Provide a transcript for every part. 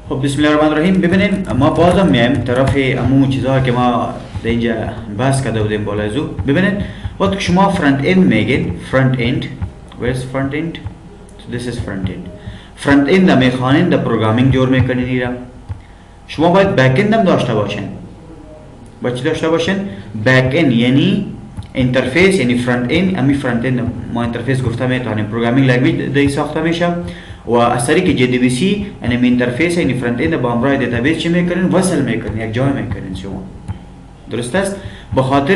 خب بسم الله الرحمن الرحیم. ببینین ما بازم میایم طرف امو چیزا که ما در اینجا بحث کرده بودیم بالای زو. ببینین وقتی که شما فرانت اند میگین، فرانت اند where's front end, so this is front end. فرانت اند میخوانین در پروگرامینگ جور میکنین ایرا. شما باید بک اند هم داشته باشین. باید چی داشته باشین؟ بک اند یعنی اینترفیس، یعنی فرانت اند. امی فرانت اند ما اینترفیس گفته میتونیم پروگرامینگ لنگویج دی ساخته میشه و از طریق JDBC یعنی اینترفیس یعنی فرانت اند با همراه دیتابیس چی میکنین؟ وصل میکنین، یک جای میکنین شما. درست است؟ به خاطر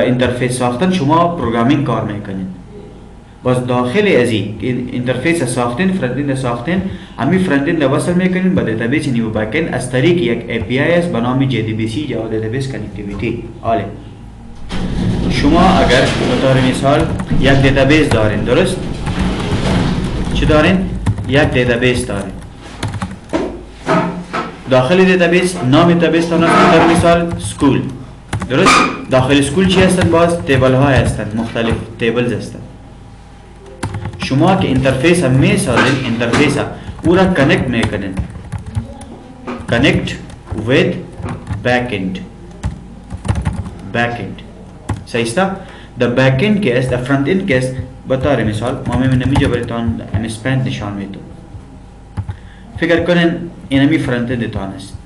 اینترفیس ساختن شما پروگرامینگ کار میکنین. باز داخل از این اینترفیس ساختن، فرانت اند ساختن، امی فرانت اند وصل میکنین با دیتابیس یعنی بک اند از طریق یک API است به نام JDBC یا دیتابیس کانکتیویتی. حاله شما اگر به طور مثال یک دیتابیس دارین، درست؟ چی دارین؟ یک دیتابیس دارین. داخل دیتابیس نام دیتابیس دارین، به طور مثال سکول. درست؟ داخل سکول چی هستند؟ باز تیبل های هستند، مختلف تیبلز هستند. شما که اینترفیس هم میسازین، اینترفیس او را کنکت میکنین. کنکت with backend. backend صحیح است؟ the backend که است، the front end که است. به طور مثال ما نمیجا براتون اسپند نشان میدم. فکر کنین اینمی فرانت اند تان است.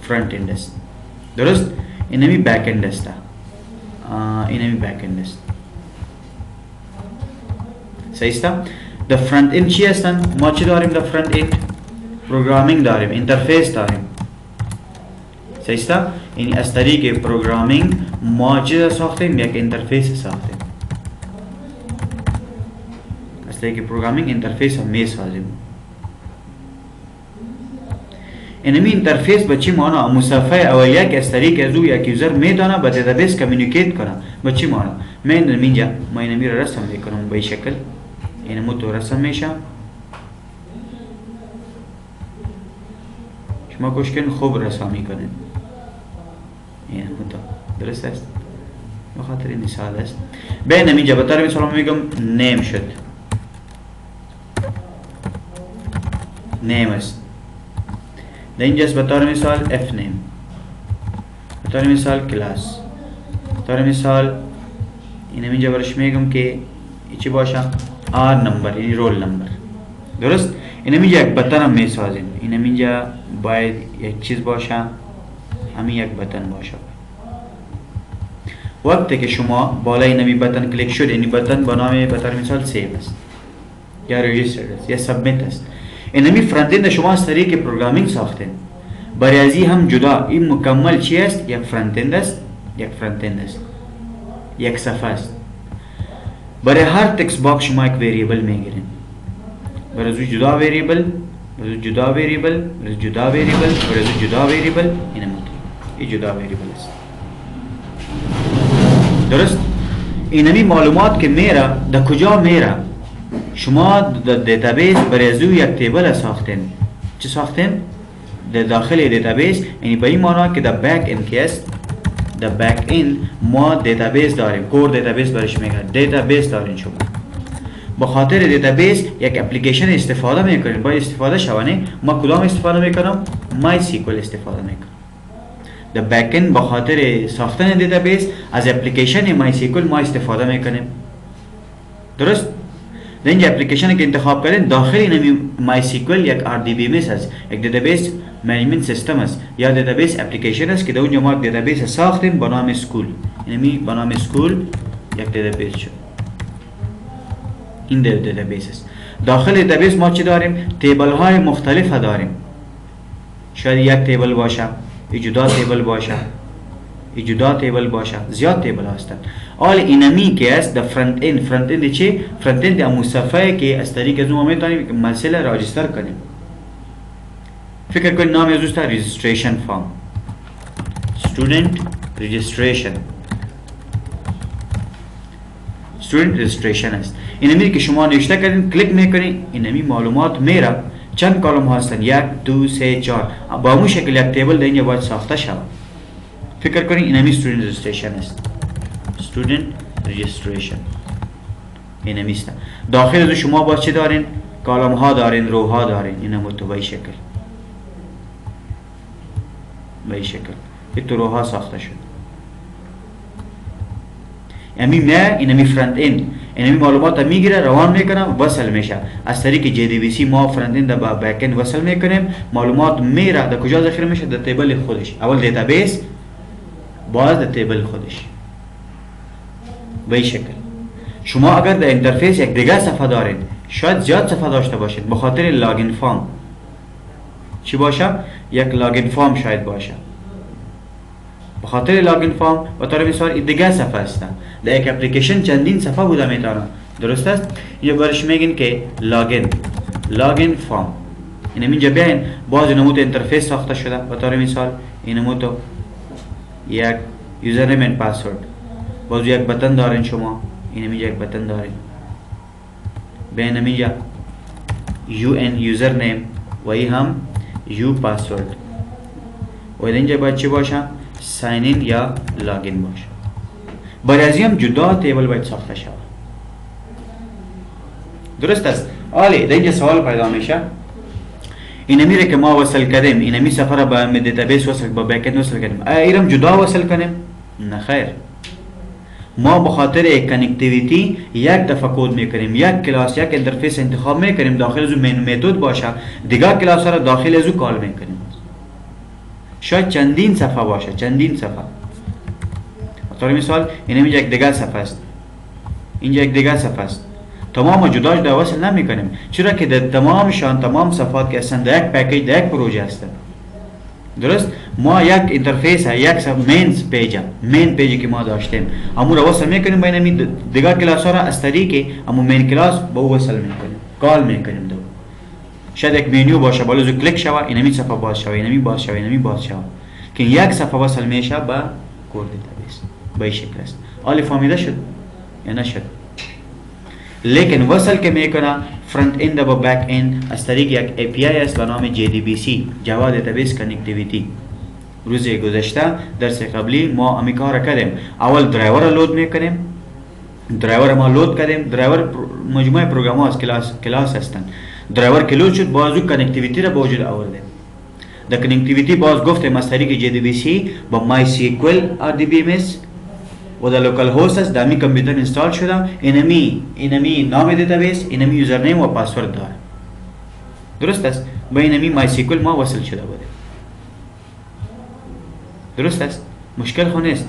فرانت اند است. درست؟ اینمی بک اند است. اینمی بک اند است. صحیح است؟ the front end چی هستند؟ ما چی داریم the front end؟ پروگرامینگ داریم، اینترفیس داریم. صحیح است؟ یعنی از طریق پروگرامینگ ما چی ساختیم؟ یک اینترفیس ساختیم. از طریق پروگرامینگ اینترفیس هم میسازیم. اینمی اینترفیس به چی معنا؟ مصفحه اولیه که از طریق از او یک یوزر میدانه با دیتابیس کمیونیکیت کنه. به چی معنا؟ من اینجا ما اینمی را رسم میکنم به این شکل. اینمو تو رسم میشه. شما کوشش کنید خوب رسامی کنید. اینمو تو درست است؟ به خاطر این مثال است. بین اینجا به طور مثال میگم نیم شد. نیم است. در اینجاست به طور مثال اف نیم. به طور مثال کلاس. به طور مثال اینجا برش میگم که چی باشه؟ آر نمبر یعنی رول نمبر. درست؟ اینجا یک بتن هم میسازیم. اینجا باید یک چیز باشه، همین یک بتن باشه. وقتی که شما بالای اینمی بتن کلیک شد، یعنی بتن به نام به طور مثال سیو است یا رجیستر است یا سابمیت است. اینمی فرانت اند شما از طریق پروگرامینگ ساختین. برای ازی هم جدا این مکمل چی است؟ یک فرانت اند است، یک فرانت اند است، یک صفحه است. برای هر تکست باکس شما یک ویریبل میگیرین. برای از جدا ویریبل، برای جدا ویریبل، برای جدا ویریبل، برای جدا ویریبل. این جدا ویریبل است. درست؟ اینمی معلومات که میره در کجا میره؟ شما در دیتابیس برای از یک تیبل ساختین. چی ساختین؟ در داخل دیتابیس، یعنی به این معنا که در بک اند که است، در بک اند ما دیتابیس داریم. کور دیتابیس برش میگن. دیتابیس دارین شما. با خاطر دیتابیس یک اپلیکیشن استفاده میکنین. باید استفاده شوانه. ما کدام استفاده میکنم؟ مای سیکول استفاده میکنم. در بک اند با خاطر ساختن دیتابیس از اپلیکیشن مای سیکول ما استفاده میکنیم. درست؟ در اینجا اپلیکیشن که انتخاب کردین داخل اینمی مای سیکول یک RDBMS است، یک دیتابیس منیجمنت سیستم است یا دیتابیس اپلیکیشن است که در اونجا ما یک دیتابیس ساختیم به نام سکول. اینمی به نام سکول یک دیتابیس شد. این دیتابیس است. داخل دیتابیس ما چی داریم؟ تیبل های مختلف داریم. شاید یک تیبل باشه، جدا تیبل باشه، جدا تیبل باشه، زیاد تیبل هستند. حال اینمی که است در فرانت اند. فرانت اند چی؟ فرانت اند هم صفحه که از طریق از اون میتونیم مسئله راجستر کنیم. فکر کنید نام از است رجیستریشن فارم. استودنت رجیستریشن. استودنت رجیستریشن است. اینمی که شما نوشته کردین کلیک میکنین، اینمی معلومات میره. چند کالم هستند؟ 1 2 3 4. با اون شکل یک تیبل در اینجا باید ساخته شود. فکر کنید اینمی استودنت رجیستریشن است. student registration اینمی است. داخل از شما باید چه دارین؟ کالم ها دارین، روها دارین. اینم تو به این شکل، به این شکل این تو روها ساخته شد. امی نه اینمی فرانت اند، اینمی معلومات میگیره، روان میکنه، وصل میشه. از طریق جی دی بی سی ما فرانت اند با بک اند وصل میکنیم. معلومات میره در کجا ذخیره میشه؟ در تیبل خودش. اول دیتابیس، باز در تیبل خودش. به این شکل شما اگر در اینترفیس یک دیگه صفحه دارید، شاید زیاد صفحه داشته باشید، به خاطر لاگین فارم چی باشه؟ یک لاگین فارم شاید باشه. به خاطر لاگین فارم و طور مثال این دیگه صفحه است. در یک اپلیکیشن چندین صفحه بوده میتونه، درست است؟ اینجا برش میگین که لاگین فارم. اینجا بیاین باز نمود اینترفیس ساخته شده. به طور مثال این نمود یک یوزرنیم اند پاسورد، باز یک بتن دارین شما. اینجا یک بتن دارین، بین اینجا یو ان یوزرنیم و این هم یو پاسورد. و اینجا باید چی باشه؟ ساین این یا لاگین باشه. برای از هم جدا تیبل باید ساخته شود. درست است؟ آلی در اینجا سوال پیدا میشه، اینمی را که ما وصل کردیم، اینمی سفر با دیتابیس وصل، با بک‌اند وصل کردیم، ایرم جدا وصل کنیم؟ نه خیر. ما بخاطر یک کنکتیویتی یک دفعه کد میکنیم، یک کلاس یک اینترفیس انتخاب میکنیم، داخل از اون متد باشه، دیگه کلاس را داخل از اون کال میکنیم. شاید چندین صفحه باشه، چندین صفحه. مثلا مثال اینم یک دیگه صفحه است، اینجا یک دیگه صفحه است. تمام جدا جدا وصل نمیکنیم، چرا که در تمام صفحات که هستند در یک پکیج، در یک پروژه هستند. درست؟ ما یک اینترفیس ها، یک مین پیجی که ما داشتیم، امو را وصل میکنیم بین این دیگر کلاس ها را از طریق امو مین کلاس با وصل میکنیم، کال میکنیم. دو شاید یک مینیو باشه، بالا زو کلیک شوه، اینمی صفحه باز شوه، اینمی باز شوه، اینمی باز شوه، که یک صفحه وصل میشه با کور دیتابیس. به این شکل است. آلی فهمیده شد یا نشد؟ لیکن وصل که میکنه فرانت اند با بک اند از طریق یک ای پی آی است به نام جی دی بی سی، جاوا دیتابیس کانکتیویتی. روز گذشته درس قبلی ما امی کار کردیم. اول درایور را لود میکنیم، درایور ما لود کردیم. درایور مجموعه پروگرام ها از کلاس هستند. درایور که لود شد، باز او کانکتیویتی را به وجود آوردیم. در کانکتیویتی باز گفتیم از طریق جی دی بی سی با مای سیکوال آر دی بی ام اس و در لوکال هوست است، در می کامپیوتر اینستال شده. اینمی نام دیتابیس، اینمی یوزرنیم و پاسورد داره. درست است؟ با اینمی مای سیکوال ما وصل شده بودیم. درست است؟ مشکل خو نیست.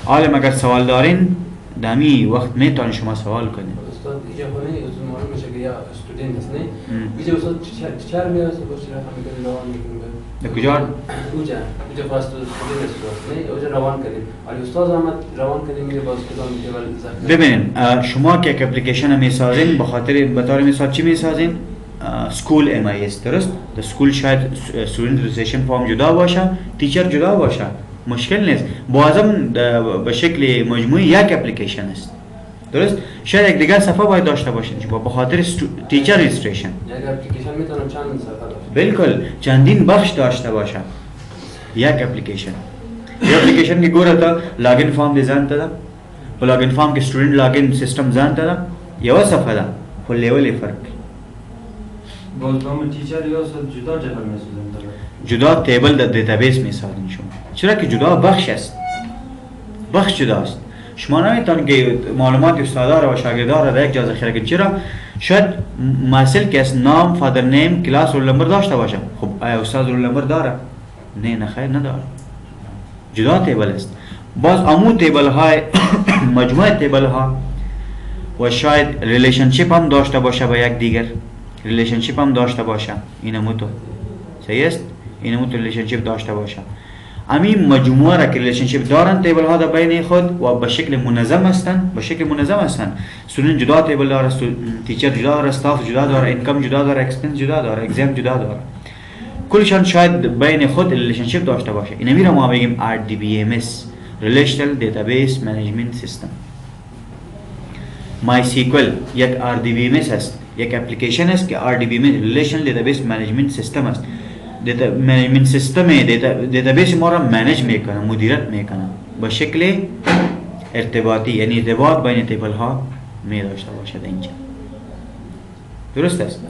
عالم اگر سوال دارین دمی وقت میتونین شما سوال کنین. استاد اینجا خونه از معلوم میشه که یا استودنت است نه؟ اینجا استاد چهار میاد باشه رقم میکنه روان میکنه. در کجا؟ اینجا فاست استودنت است نه؟ اونجا روان کردیم. ولی استاد احمد روان کردیم میره باز کدام میتونه. ببینین شما که یک اپلیکیشن میسازین، به طور مثال چی میسازین؟ سکول ام آی اس. درست؟ در سکول شاید استودنت رجستریشن فارم جدا باشه، تیچر جدا باشه، مشکل نیست. بازم به شکل مجموعی یک اپلیکیشن است. درست؟ شاید یک دیگر صفحه باید داشته باشین شما به خاطر تیچر رجستریشن. یک اپلیکیشن میتونه چند صفحه داشته؟ بالکل چندین بخش داشته باشه یک اپلیکیشن. یک اپلیکیشن که گوره تا لاگین فارم دیزاین داده، و لاگین فارم که استودنت لاگین سیستم زان داده، یه صفحه ده، خو لیول فرق. باز نام تیچر یا جدا جدول میسازیم؟ جدا تیبل در دیتابیس میسازین شما، چرا که جدا بخش است، بخش جداست. شما نمیتونید که معلومات استادا و شاگردا را در یک جا ذخیره کنید. چرا؟ شاید مسئله که از نام، فادر نیم، کلاس، رول نمبر داشته باشه. خب آیا استاد رول نمبر داره؟ نه خیر نداره. جدا تیبل است. باز امو تیبل های مجموعه تیبل ها و شاید ریلیشنشیپ هم داشته باشه با یک دیگر، ریلیشنشیپ هم داشته باشه. اینمو تو صحیح است؟ اینمو تو ریلیشنشیپ داشته باشه. همین مجموعه را که ریلیشنشیپ دارن تیبل ها در بین خود و به شکل منظم هستند، استودنت جدا تیبل داره، تیچر جدا داره، استاف جدا داره، اینکم جدا داره، اکسپنس جدا داره، اگزام جدا داره. کلشان شاید بین خود ریلیشنشیپ داشته باشه. اینا میره ما بگیم RDBMS، ریلیشنال دیتابیس منیجمنت سیستم. مای سیکوال یک RDBMS است، یک اپلیکیشن است که RDBMS ریلیشنال دیتابیس منیجمنت سیستم است. منیجمنت سیستم دیتابیس ما را منیج میکنه، مدیریت میکنه به شکل ارتباطی، یعنی ارتباط بین تیبل ها می داشته باشد. اینجا درست است؟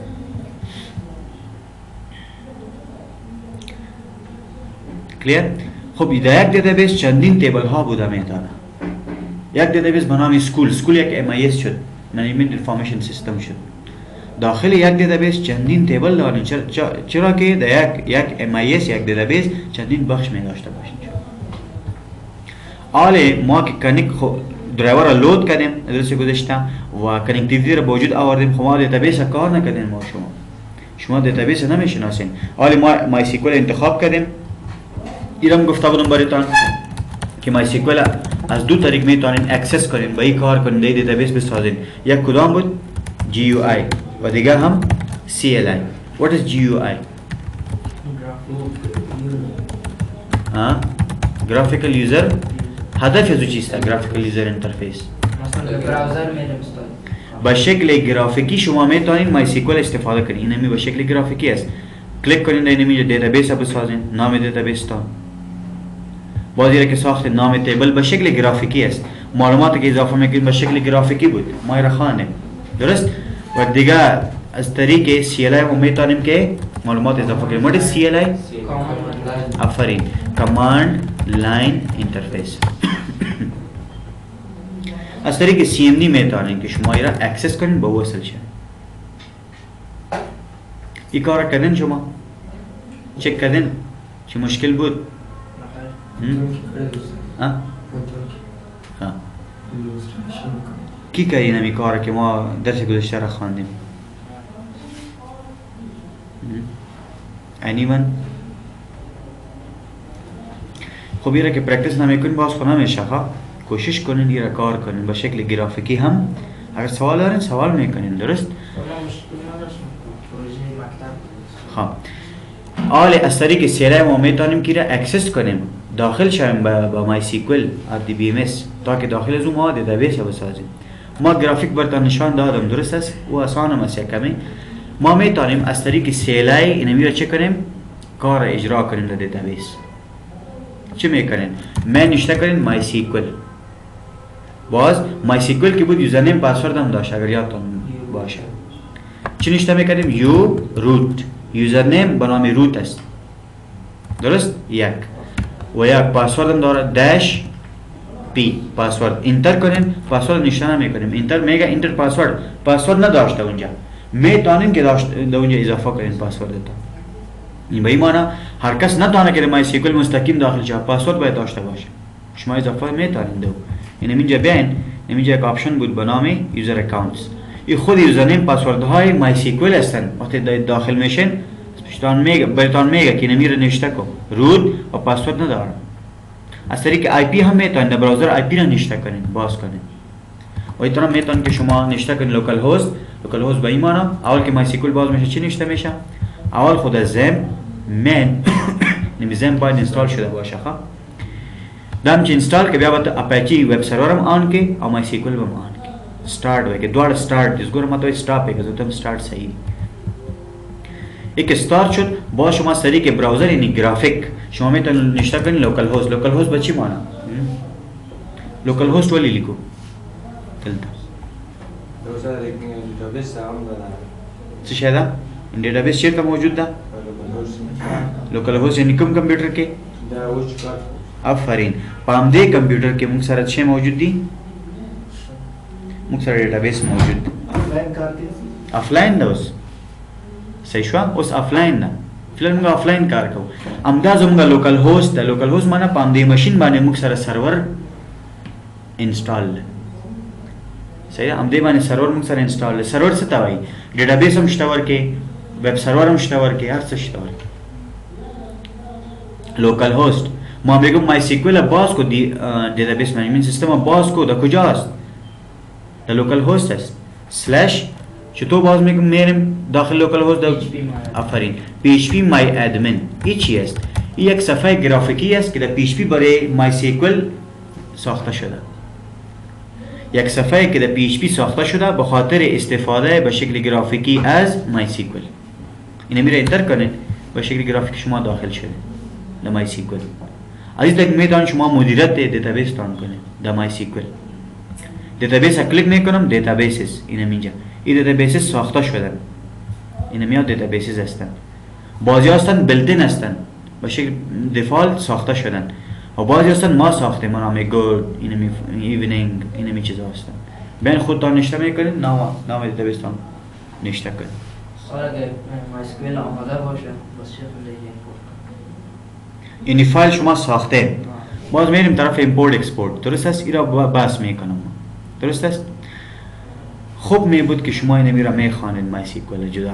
کلیر؟ خب در یک دیتابیس چندین تیبل ها بوده میتونه. یک دیتابیس به نام سکول یک MIS شد، منیجمنت انفورمیشن سیستم شد. داخل یک دیتابیس چندین تیبل داریم، چرا که در یک MIS یک دیتابیس چندین بخش می داشته باشیم. حالا ما که کنیک درایور را لود کردیم ادرس گذاشتم و کنکتیویتی را به وجود آوردیم، خب ما دیتابیس کار نکردیم. ما شما دیتابیس نمیشناسین. حالا ما مای سیکوال انتخاب کردیم. ایرم گفته بودم براتون که مای سیکوال از دو طریق میتونین اکسس کنین، با این کار کنین، دیتابیس بسازین. یک کدام بود؟ GUI و دیگر هم CLI. What is GUI? Graphical user. هدف از چیست؟ Graphical user interface. مثلا براوزر میرم استاد. با شکل گرافیکی شما میتونین مای سیکوال استفاده کنین. اینمی با شکل گرافیکی است. کلیک کنین در اینمی دیتابیس بسازین، نام دیتابیس تا. بازی را که ساخت نام تیبل به شکل گرافیکی است. معلوماتی که اضافه میکنین به شکل گرافیکی بود. ما را خوانیم. درست؟ و دیگه از طریق CLI ما میتونیم که معلومات اضافه کنیم. what is CLI؟ آفرین، کماند لاین اینترفیس. از طریق CMD میتونیم که شما را اکسس کنین با وصل شد. این کار کردین شما؟ چک کردین؟ چه مشکل بود؟ کی کردین همی کار که ما درس گذشته را خواندیم؟ anyone؟ خب این را که پرکتس نمیکنین باز خود نمیشه. کوشش کنین این را کار کنین با شکل گرافیکی هم. اگر سوال دارین سوال میکنین. درست؟ خب حالا از طریق CLI ما میتونیم که را اکسس کنیم، داخل شویم با مای سیکوال DBMS تا که داخل از اون ما دیتابیس بسازیم. ما گرافیک براتون نشان دادم، درست است؟ او آسان هم است کمی. ما میتونیم از طریق CLI اینمی را چه کنیم؟ کار را اجرا کنیم در دیتابیس. چه میکنین؟ من نشته کنین مای سیکوال. باز مای سیکوال که بود یوزرنیم پاسورد هم داشت اگر یادتون باشه. چه نشته میکنیم؟ یو روت. یوزرنیم به نام روت است. درست؟ یک و یک پاسورد هم داره داش پی پاسورد. انتر کنیم پاسورد نشته نمیکنیم. انتر میگه انتر پاسورد نداشته اونجا. میتونیم که در اونجا اضافه کنیم پاسورد تا. این به این معنی هر کس نتونه که مای سیکوال مستقیم داخل شه، پاسورد باید داشته باشه. شما اضافه میتونید. این اینجا بیاین، اینجا یک آپشن بود به نام یوزر اکاونتس. این خود یوزرنیم پاسورد های مای سیکوال هستن. وقتی داخل میشن براتون میگه که نمیره نشته کن روت و پاسورد نداره. از طریق IP هم میتونید در براوزر IP را نشته کنین، باز کنین. و این طرح میتونید که شما نشته کنین لوکال هاست به این معنی اول که مای سیکوال باز میشه چی نشته میشه؟ اول خود زم من زم باید اینستال شده باشه. خب دم چه اینستال که بیا باید اپاچی وب سرور هم آن که او مای سیکوال هم آن که استارت وی که دوار استارت از گروه ما تو استاپ که زودم استارت صحیح. یک استارت شد با شما از طریق براوزر این گرافیک شما میتونید نشته کنید لوکال هاست به چی معنی؟ لوکال هاست ولی لیکو دلتا دوستا لیکنگ دیتابیس هم داره. چه شده؟ این دیتابیس چیرته موجود ده؟ لوکال هاست یعنی کم کمپیوٹر کے؟ آفرین پام دے کمپیوٹر کے مونږ سره چه موجود دي؟ مونږ سره دیتابیس موجود دی. آفلاین ده اوس صحیح شو؟ اوس آفلاین ده. فلر مونږ آفلاین کار کوو. همدا زموږ لوکال هاست ده. لوکال هاست معنی پام دې ماشین باندې مونږ سره سرور انسټال ده. صحیح هم دې باندې سرور مونږ سره انسټال ده. سرور څه ته وایي؟ ډیټابیس هم شته ورکې، ویب سرور هم شته ورکې، هر څه شته ورکې. لوکال هاست ما میگم مای سیکوال باز کو دیتابیس منیجمنت سیستم باز کو در کجاست؟ در لوکال هاست است. سلش چطور باز میگم میریم داخل لوکال هاست در آفرین PHP مای ادمن. این چی است؟ این یک صفحه گرافیکی است که در PHP برای مای سیکوال ساخته شده. یک صفحه که در PHP ساخته شده به خاطر استفاده به شکل گرافیکی از مای سیکوال. اینو میره انتر کنید به شکل گرافیکی شما داخل شده در مای سیکوال. از این تک میتونید شما مدیریت دیتابیس تان کنید در مای سیکوال. دیتابیس کلیک میکنم دیتابیسز اینم اینجا. این دیتابیسز ساخته شدن اینمی ها دیتابیسز هستن. بعضی هستن بلدین هستن به شکل دفالت ساخته شدن و بعضی هستن ما ساخته ما نام گود اینمی ایونینگ اینمی چیزا هستن. بین خودتان نشته میکنین نام دیتابیستان نشته کنین. سوال اگر مایسکویل آماده باشه بس چه خیلی ایمپورت کنیم؟ یعنی فایل شما ساخته باز میریم طرف ایمپورت اکسپورت. درست است؟ ایرا بحث میکنم. درست است؟ خوب می بود که شما اینمی را میخوانید مایسیکوال جدا.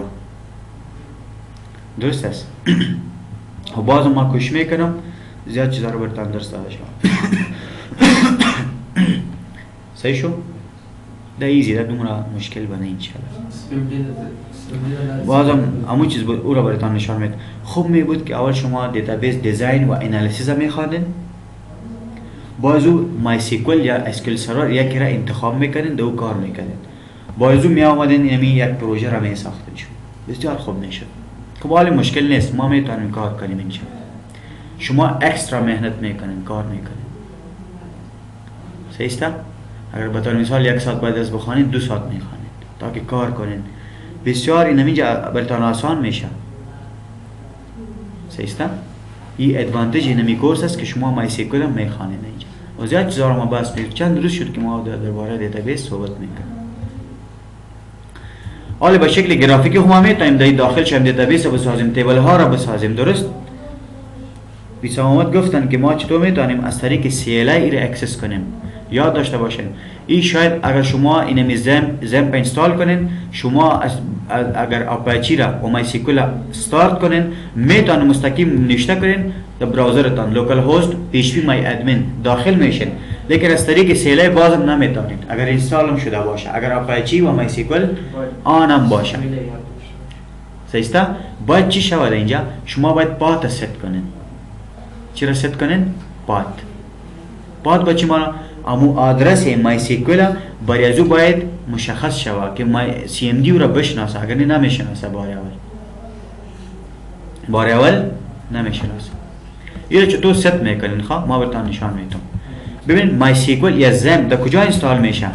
درست است؟ و باز ما کوشش میکنم زیاد چیزا رو براتون درس داده شم. صحیح شو؟ ده ایزی ده دومرا مشکل بنه انشاءالله. بازم همون چیز بود او را براتون نشان میدم. خوب می بود که اول شما دیتابیس دیزاین و انالیسیس میخواندین، بازو مایسیکوال یا اسکیل سرور یکی را انتخاب میکنین دو کار میکنین، بازو می آمدین یعنی یک پروژه را می ساختین. شو بسیار خوب میشد. خب حالی مشکل نیست، ما میتونیم کار کنیم انشاءالله. شما اکسترا مهنت میکنین، کار میکنین. صحیح است؟ اگر به طور مثال 1 ساعت بعد از بخوانید 2 ساعت میخوانید تا که کار کنین. بسیار این همینجا براتون آسان میشه. صحیح است؟ این ادوانتیج اینمی کورس است که شما مایسیکوال هم میخوانید اینجا. و زیاد چیزا رو ما بحث میکنیم. چند روز شد که ما درباره دیتابیس صحبت میکنیم. حالا به شکل گرافیکی هم میتونیم در داخل شیم دیتابیس رو بسازیم، تیبل ها را بسازیم. درست؟ بیسامت گفتن که ما چطور میتونیم از طریق CLI را اکسس کنیم. یاد داشته باشین این شاید اگر شما اینمی زمپ اینستال کنین، شما اگر آپاچی را و مایسیکوال استارت کنین میتونین مستقیم نشته کنین در براوزرتان لوکال هاست PHP مای ادمین داخل میشین، لیکن از طریق CLI بازم نمیتونید اگر اینستال هم شده باشه، اگر آپاچی و مایسیکوال آن هم باشه. صحیح است؟ باید چی شود اینجا؟ شما باید پات ست کنین. چی را ست کنین؟ پات با چی مانا؟ امو آدرس مایسیکوال بریازو باید مشخص شود که CMD را بشناسه، اگر نمیشناسه بار اول نمیشناسه. این چطور ست میکنین؟ خواه ما براتون نشان میدم. ببین مایسیکوال یا زم در کجا اینستال میشه؟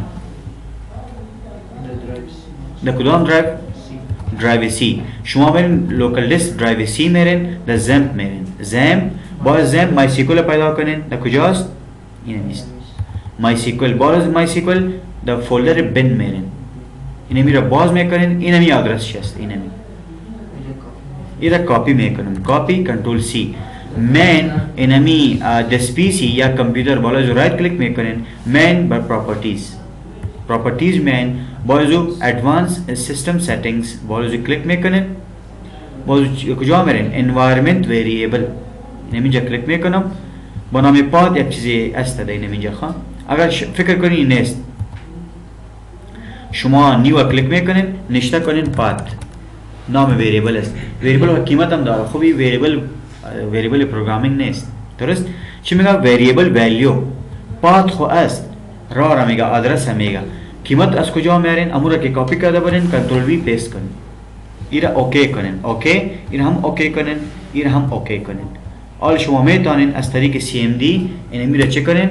در کدام درایو؟ درایو سی. شما برین لوکال دیسک درایو سی میرین، در زم میرین. زم باید زم مایسیکوال پیدا کنین. در کجاست؟ این نیست. مایسیکوال باز مایسیکوال در فولدر بن میرین، اینمی را باز میکنین، اینمی آدرسش است. این را کاپی میکنم، کاپی کنترل سی. مین اینمی دسپیسی یا کمپیوتر بالا جو رایت کلیک میکنین، مین بر پراپرتیز مین بازو ادوانس سیستم سیتینگز بالا جو کلیک میکنین، بازو کجا میرین؟ انوایرمنت ویریبل اینمی جا کلیک میکنم. با نام پاد یک چیزی است در اینمی جا خواه. اگر فکر کنین نیست شما نیو کلیک میکنین، نشته کنین پات، نام ویریبل است. ویریبل و قیمت هم داره. خوبی ویریبل پروگرامینگ نیست. درست؟ چی میگه؟ ویریبل ولیو. پات خو است، را میگه، آدرس هم میگه. قیمت از کجا میارین؟ امورا که کاپی کرده برین کنترل وی پیست کنین، ایرا اوکی کنین، اوکی، این هم اوکی کنین، این هم اوکی کنین. حالا شما میتونین از طریق CMD اینمی را چه کنین؟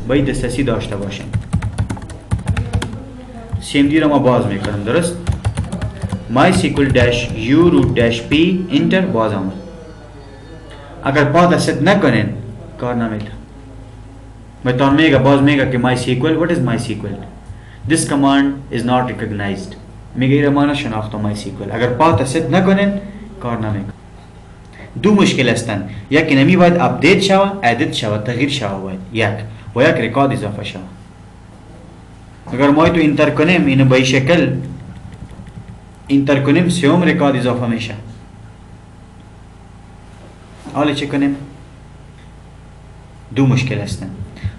باید دسترسی داشته باشین. CMD را ما باز میکنم. درست؟ mysql-u-p انتر باز آمد. اگر پاد ست نکنین کار نمیده. بهتون میگه، باز میگه که MySQL what is MySQL this command is not recognized. میگه ایره ما نشناختم MySQL. اگر پاد ست نکنین کار نمیده. دو مشکل هستن، یک نمی باید اپدیت شوه، ادیت شوه، تغییر شوه باید یک و یک ریکارد اضافه شوه. اگر ما تو انتر کنیم اینو به این شکل انتر کنیم سوم ریکارد اضافه میشه. حالا چه کنیم؟ دو مشکل هستن.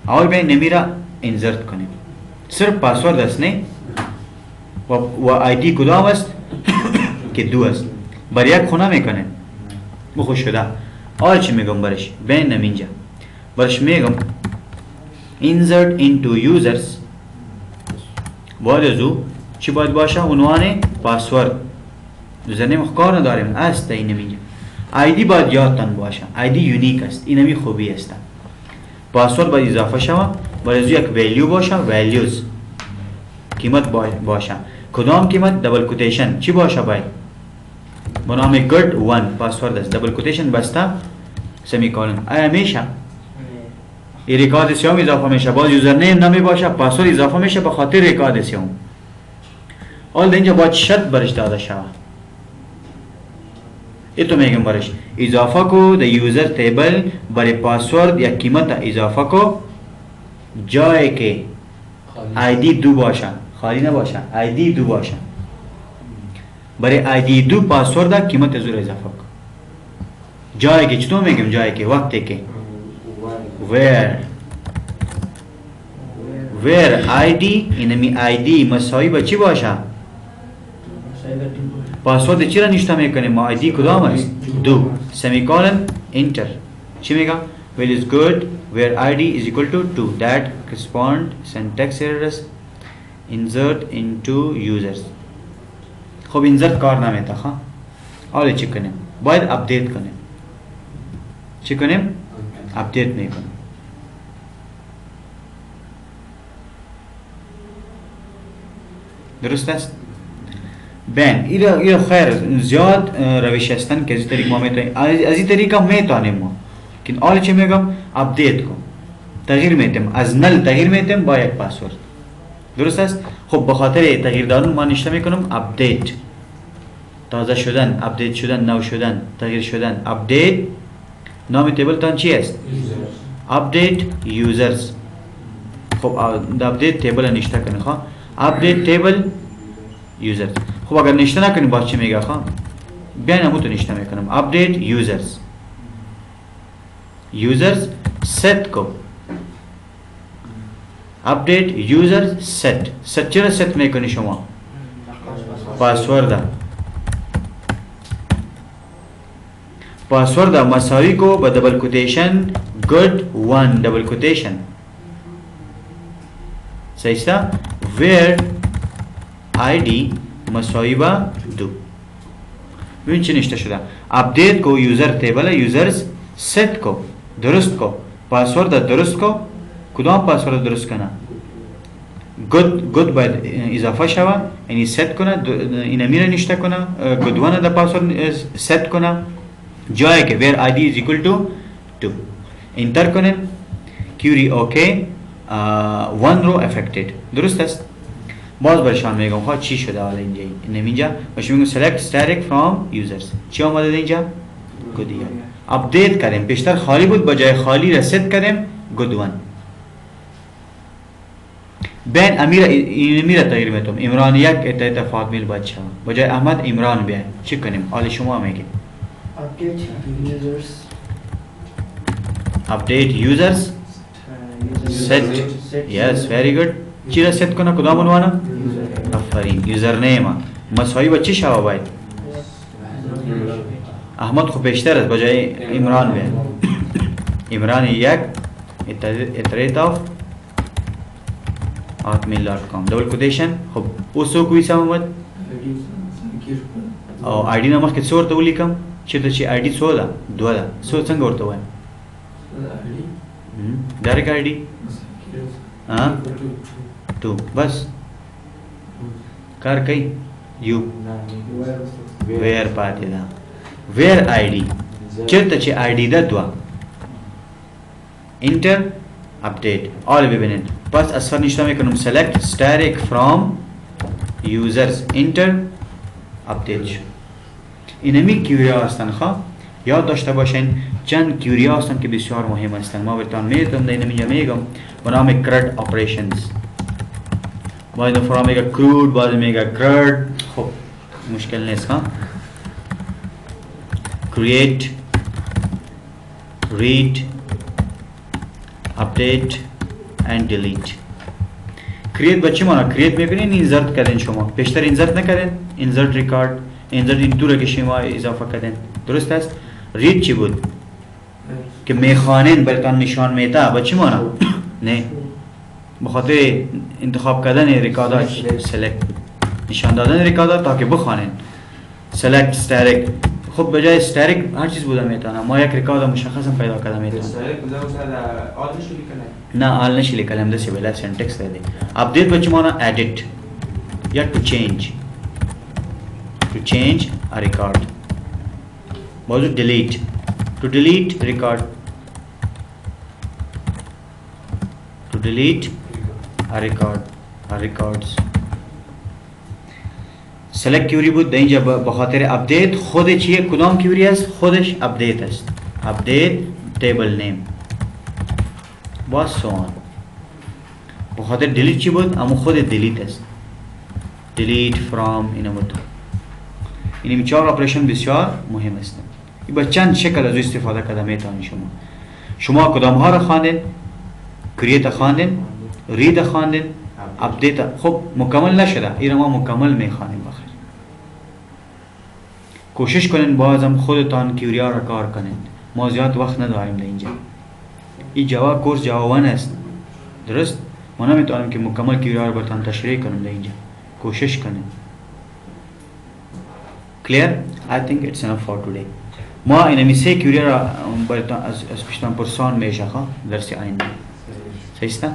اول باید نمی را انزرت کنیم. صرف پاسورد است نه و آیدی کدام است که دو است. بر یک خونه میکنیم بخوش شده. حالا چی میگم برش؟ بین اینجا برش میگم insert into users باید ازو چی باید باشه؟ عنوان پاسورد. دوزنیم کار نداریم است این اینجا. آیدی باید یادتان باشه، آیدی یونیک است، اینمی خوبی است. پاسورد باید اضافه شوه، باید ازو یک ویلیو باشه، ویلیوز قیمت باشه. کدام قیمت دبل کوتیشن چی باشه باید به نام گود 1 پاسورد است دبل کوتیشن بسته سمیکولن آیا میشه این ریکارد سیوم اضافه میشه باز یوزر نیم نمی باشه پاسورد اضافه میشه به خاطر ریکارد سیوم اول اینجا باید شرط برش داده شود ای تو میگم برش اضافه کو د یوزر تیبل برای پاسورد یا قیمت اضافه کو جایی که آیدی 2 باشه خالی نباشه آیدی 2 باشه برای آیدی 2 پاسورد قیمت زور اضافه کو جایی که چطور میگم جایی که وقتی که where id اینمی آیدی مساوی به چی باشه پاسورد چی را نشته میکنیم ما آیدی کدام است 2 سمیکولن انتر چی میگم well is good where id is equal to 2 that correspond syntax errors insert into users خب insert کار نمیده ها حالا چی کنیم باید اپدیت کنیم چی کنیم اپدیت میکنیم درست است بین این خیر زیاد روش هستن که از این طریق ما میتونیم از این طریق میتونیم ما که حالا چی میگم اپدیت کن تغییر میتیم از نل تغییر میتیم با یک پاسورد درست است خب به خاطر تغییر دادن ما نشته میکنم اپدیت تازه شدن اپدیت شدن نو شدن تغییر شدن اپدیت نام تیبل تان چی است اپدیت یوزرز خب اپدیت تیبل نشته کنیم خواه اپدیت تیبل یوزرز خب اگر نشته نکنیم باز چی میگه خواه بیاین همون تو نشته میکنم اپدیت یوزرز set کو اپدیت یوزرز set چرا set میکنی شما پاسورد مساوی کو با دبل کوتیشن گود 1 دبل کوتیشن صحیح است where id مساوی با 2 ببین چی نشته شده اپدیت کو یوزر تیبل یوزرز set کو درست کو پاسورد درست کو کدام پاسورد درست کنه گود باید اضافه شوه یعنی set کنه این میره نشته کنه گود 1 دا پاسورد set کنه جایی که where id is equal to 2 انتر کنیم query ok 1 رو affected درست است باز برشان میگم خواه چی شده حالا اینجا باشه میگم select static from users چی آمده اینجا گود 1 اپدیت کردیم پیشتر خالی بود بجای خالی رسید کردیم گود 1 بین امیر تغییر میتونم عمران 1 اتحاد فاطمیل باید شما بجای احمد عمران بیاین چی کنیم حالا شما میگیم update users set yes very good چی را set کنه کدام عنوانه آفرین یوزر نیم مساوی با چی شوه باید احمد خب بیشتر است بجای عمران بیاین عمران 1 اتحاد hotmail.com double quotation خب اوسو کوئی سم آمد او آیدی نمخ که څو ورته ولیکم چیرته چې آیدی څو ده 2 ده څو څنګه ورته وایم ډایرکټ آیدی ها 2 بس کار کوي یو ویر پاتې ده ویر آیدی چیرته چې آیدی ده 2 انټر اپډیټ آل ببینید پس اصفر نشته میکنم select static from users enter update اینمی کیوریا هستن خواه یاد داشته باشین چند کیوریا هستن که بسیار مهم هستن ما برتان میتونم در اینمی میگم به نام CRUD operations باید فرا میگه CRUD باید میگه CRUD خب مشکل نیست خواه create read update and delete create بچه مانا create میکنین insert کردین شما پیشتر insert نکردین insert record insert این دو را که شما اضافه کردین درست است read چی بود که میخوانین برتان نشان میده بچه مانا نه بخاطر انتخاب کردن ریکاردات select نشان دادن ریکاردات تا که بخوانین select static خب بجای استریک هر چیز بوده میتونه ما یک ریکارد مشخصا پیدا کرده میتونه استریک بوده آل نشی لیکلم نه آل نشی لیکلم دسی بلا سینټیکس دی اپډیټ بچ مانا ایڈیټ یا to change a record. موضوع delete, to delete record, to delete a record, a records. select query بود در اینجا به خاطر update خود چیه؟ کدام query است؟ خودش update است. update table name باز so on. به خاطر delete چی بود؟ اما خود delete است. delete from اینا بود. این چهار اپریشن بسیار مهم است. این با چند شکل از استفاده کرده میتونید شما کدام ها را خواندین؟ کرییت خواندین، رید خواندین، اپدیت. خب مکمل نشده، این ما مکمل میخوانیم. بخیر کوشش کنین بازم خودتان کیوریا را کار کنین. ما زیاد وقت نداریم در اینجا. این جاوا کورس جاوا 1 است، درست؟ ما نمیتونیم که مکمل کیوریا را براتون تشریح کنیم در اینجا. کوشش کنین. clear? I think it's enough for today. ما اینمی سه کیوریا را براتون از پشتن پرسان میشه درس آینده. صحیح است؟